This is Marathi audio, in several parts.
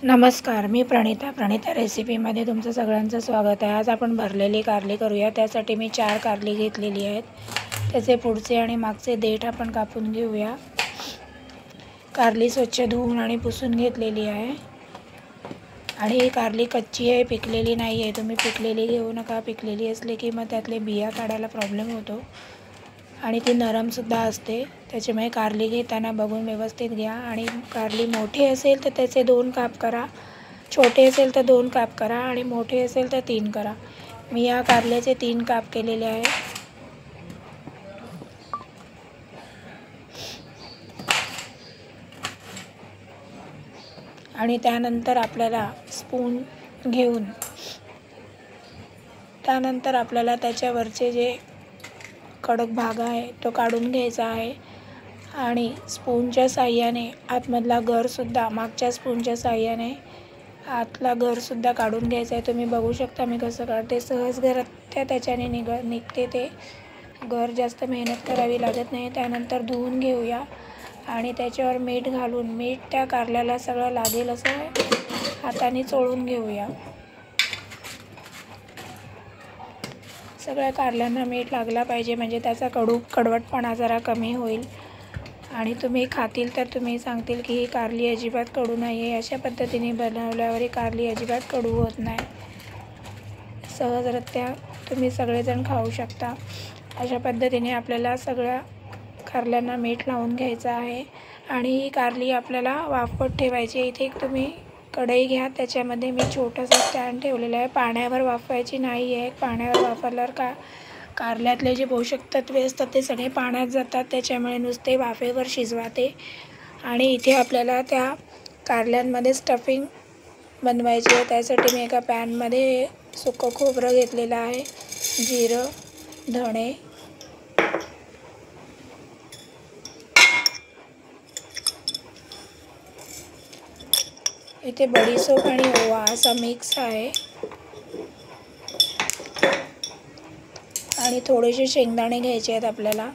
नमस्कार, मी प्रणिता रेसिपीमध्ये तुमचं सगळ्यांचं स्वागत आहे। आज आपण भरलेली कारली करूया। त्यासाठी मी 4 कारली घेतलेली आहेत। त्याचे पुढचे आणि मागचे देठ आपण कापून घेऊया। कारली स्वच्छ धुवून आणि पुसून घेतलेली आहे आणि ही कारली कच्ची आहे, पिकलेली नाही आहे। तुम्ही पिकलेली घेऊ नका, पिकलेली असली की मग त्यातले बिया काढायला प्रॉब्लेम होतो आणि ती नरमसुद्धा असते। त्याच्यामुळे कारली घेताना बघून व्यवस्थित घ्या आणि कारली मोठी असेल तर त्याचे 2 काप करा, छोटे असेल तर 2 काप करा आणि मोठे असेल तर 3 करा। मी या कारल्याचे 3 काप केलेले आहे। आणि त्यानंतर आपल्याला स्पून घेऊन त्याच्यावरचे जे कडक भाग आहे तो काढून घ्यायचा आहे आणि स्पूनच्या साहाय्याने आतमधला गरसुद्धा मागच्या स्पूनच्या साहाय्याने आतला गरसुद्धा काढून घ्यायचा आहे। तुम्ही बघू शकता मी कसं काढते, सहज गरत्या त्याच्याने निघते ते गर, जास्त मेहनत करावी लागत नाही। त्यानंतर धुवून घेऊया आणि त्याच्यावर मीठ घालून मीठ त्या कारल्याला सगळं लागेल असं हाताने चोळून घेऊया। सगळ्या कारल्यांना मीठ लागला पाहिजे, म्हणजे त्याचा कडवटपणा जरा कमी होईल आणि तुम्ही खातील तर तुम्ही सांगतील की ही कारली अजिबात कडू नाही आहे। अशा पद्धतीने बनवल्यावर ही कारली अजिबात कडू होत नाही, सहजरित्या तुम्ही सगळेजण खाऊ शकता। अशा पद्धतीने आपल्याला सगळ्या कारल्यांना मीठ लावून घ्यायचं आहे आणि ही कारली आपल्याला वाफवत ठेवायची। इथे तुम्ही कढई घ्या, त्याच्यामध्ये मी छोटंसं स्टँड ठेवलेलं आहे। पाण्यावर वाफवायची नाही आहे, पाण्यावर वापरल्यावर कारल्यातले जे पोषक तत्वे असतात ते सगळे पाण्यात जातात, त्याच्यामुळे नुसते वाफेवर शिजवा ते। आणि इथे आपल्याला त्या कारल्यांमध्ये स्टफिंग बनवायची आहे। त्यासाठी मी एका पॅनमध्ये सुकं खोबरं घेतलेलं आहे, जिरं, धणे, इथे बडीशेप आणि ओवा असा मिक्स आहे आणि थोडेसे शेंगदाणे घ्यायचे आहेत आपल्याला।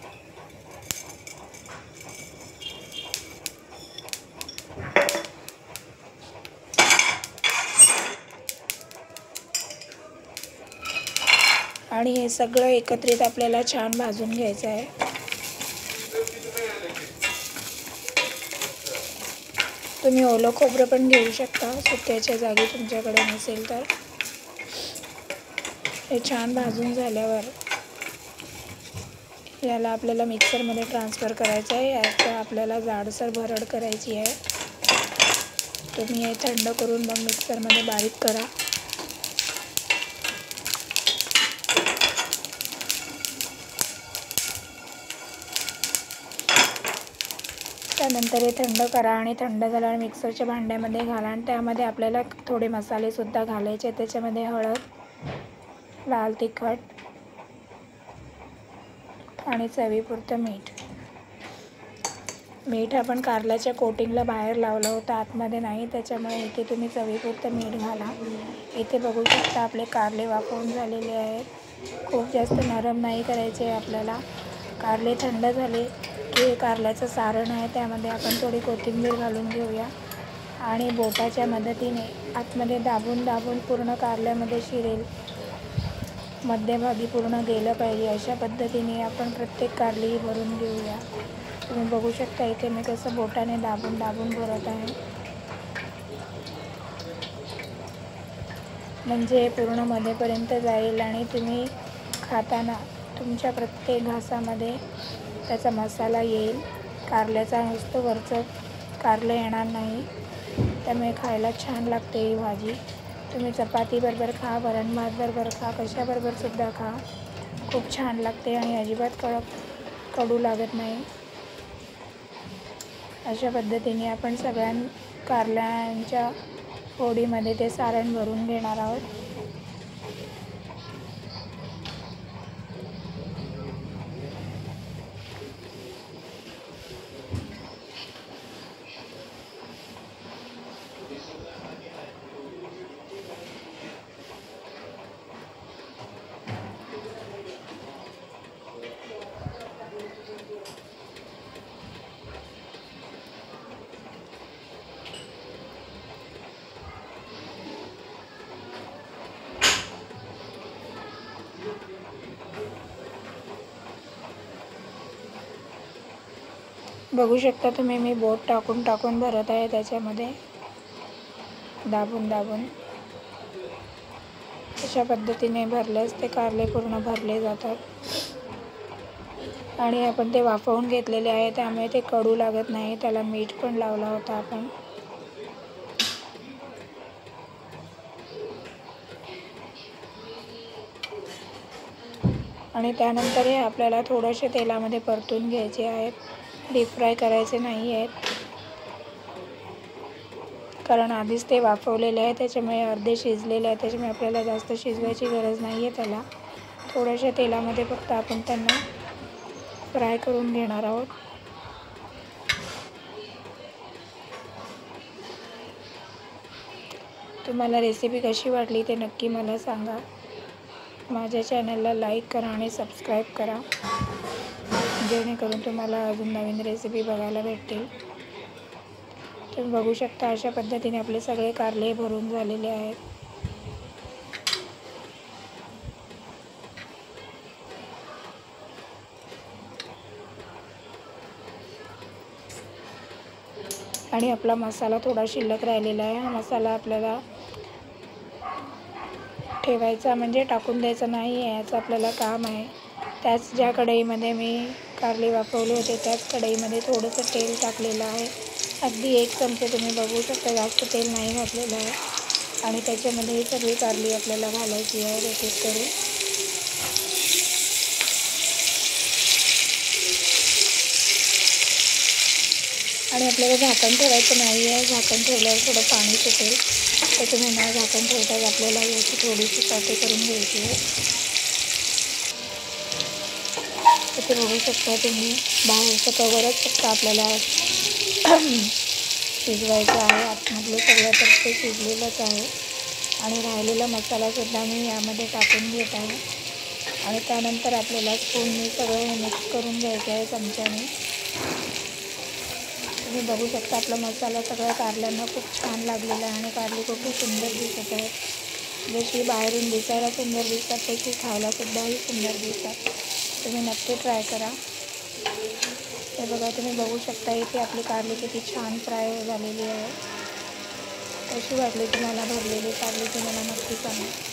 आणि हे सगळं एकत्रित आपल्याला छान भाजून घ्यायचं आहे। तुम्ही ओलं खोबरं पण घेऊ शकता, सुक्याच्या जागी तुमच्याकडे नसेल तर। हे छान भाजून झाल्यावर याला आपल्याला मिक्सरमध्ये ट्रान्सफर करायचं आहे। याचा आपल्याला जाडसर भरड करायची आहे। तुम्ही हे थंड करून मग मिक्सरमध्ये बारीक करा। त्यानंतर हे थंड करा आणि थंड झाल्यावर मिक्सरच्या भांड्यामध्ये घाला आणि त्यामध्ये आपल्याला थोडे मसालेसुद्धा घालायचे। त्याच्यामध्ये हळद, लाल तिखट आणि चवीपुरतं मीठ। मीठ आपण कारल्याच्या कोटिंगला बाहेर लावलं होतं, आतमध्ये नाही, त्याच्यामुळे इथे तुम्ही चवीपुरतं मीठ घाला। इथे बघू शकता आपले कारले वाफवून झालेले आहेत। खूप जास्त नरम नाही करायचे आपल्याला। कारले थंड झाले की हे कारल्याचं सारण आहे, त्यामध्ये आपण थोडी कोथिंबीर घालून घेऊया आणि बोटाच्या मदतीने आतमध्ये दाबून पूर्ण कारल्यामध्ये शिरेल, मध्यभागी पूर्ण गेलं पाहिजे अशा पद्धतीने आपण प्रत्येक कारली भरून घेऊया। तुम्ही बघू शकता इथे मी कसं बोटाने दाबून भरत आहे, म्हणजे पूर्ण मध्येपर्यंत जाईल आणि तुम्ही खाताना तुमच्या प्रत्येक घासामध्ये त्याचा मसाला येईल। कारल्याचा नुसतं वरचं कारलं येणार नाही, त्यामुळे खायला छान लागते ही भाजी। तुम्ही चपातीबरोबर खा, वरण भातबरोबर खा, कशाबरोबरसुद्धा खा, खूप छान लागते आणि अजिबात कडू लागत नाही। अशा पद्धतीने आपण सगळ्या कारल्यांच्या फोडीमध्ये ते सारण भरून घेणार आहोत। बघू शकता तुम्ही, मी बोट टाकून भरत आहे त्याच्यामध्ये, दाबून दाबून. अशा पद्धतीने भरल्यास ते कारले पूर्ण भरले जातात. आणि आपण ते वाफवून घेतलेले आहे, त्यामुळे ते कडू लागत नाही. त्याला मीठ पण लावला होता आपण. आणि त्यानंतर हे आपल्याला थोडेसे तेलामध्ये परतून घ्यायचे आहेत, डीप फ्राय करायचे नाही आहेत, कारण आधीच ते वाफवलेले आहे, त्याच्यामुळे अर्धे शिजलेले आहे. त्याच्यामुळे आपल्याला जास्त शिजवायची गरज नाही आहे. त्याला थोड्याशा तेलामध्ये फक्त आपण त्यांना फ्राय करून घेणार आहोत. तुम्हाला रेसिपी कशी वाटली ते नक्की मला सांगा. माझ्या चॅनलला लाईक करा आणि सबस्क्राईब करा, जेणेकरून तुम्हाला अजून नवीन रेसिपी बघायला भेटतील. तुम्ही बघू शकता अशा पद्धतीने आपले सगळे कारले भरून झालेले आहेत. आणि आपला मसाला थोडा शिल्लक राहिलेला आहे. हा मसाला आपल्याला ठेवायचा, म्हणजे टाकून द्यायचा नाही आहे, याचं आपल्याला काम आहे. त्याच ज्या कढईमध्ये मी कारले वाफवले होते त्याच कढईमध्ये थोडंसं तेल टाकलेलं आहे. अगदी 1 चमचा तुम्ही बघू शकता, जास्त तेल नाही घातलेलं आहे. आणि त्याच्यामध्ये ही सगळी कारली आपल्याला घालायची आहे एक-एक करून. आणि आपल्याला झाकण ठेवायचं नाही आहे. झाकण ठेवल्यावर थोडं पाणी सुटेल, त्याच्यामुळे झाकण ठेवताच आपल्याला याची थोडीशी सॉटे करून घ्यायची आहे. इथे बघू शकता तुम्ही, बाहेरचं कवरच फक्त आपल्याला शिजवायचं आहे. आतमधलं सगळं तर ते शिजलेलंच आहे. आणि राहिलेला मसालासुद्धा मी यामध्ये टाकून घेत आहे. आणि त्यानंतर आपल्याला स्पूनने सगळं हे मिक्स करून घ्यायचं आहे चमच्याने. तुम्ही बघू शकता आपला मसाला सगळ्या कारल्यांना खूप छान लागलेला आहे आणि कारली खूप सुंदर दिसत आहेत. जशी बाहेरून दिसायला सुंदर दिसतात तशी खायलासुद्धाही सुंदर दिसतात. तुम्ही नक्की ट्राय करा. हे बघा, तुम्ही बघू शकता इथे आपली कारली किती छान फ्राय झालेली आहे. कशी वाटली तुम्हाला भरलेली कारली ते मला नक्की सांगा.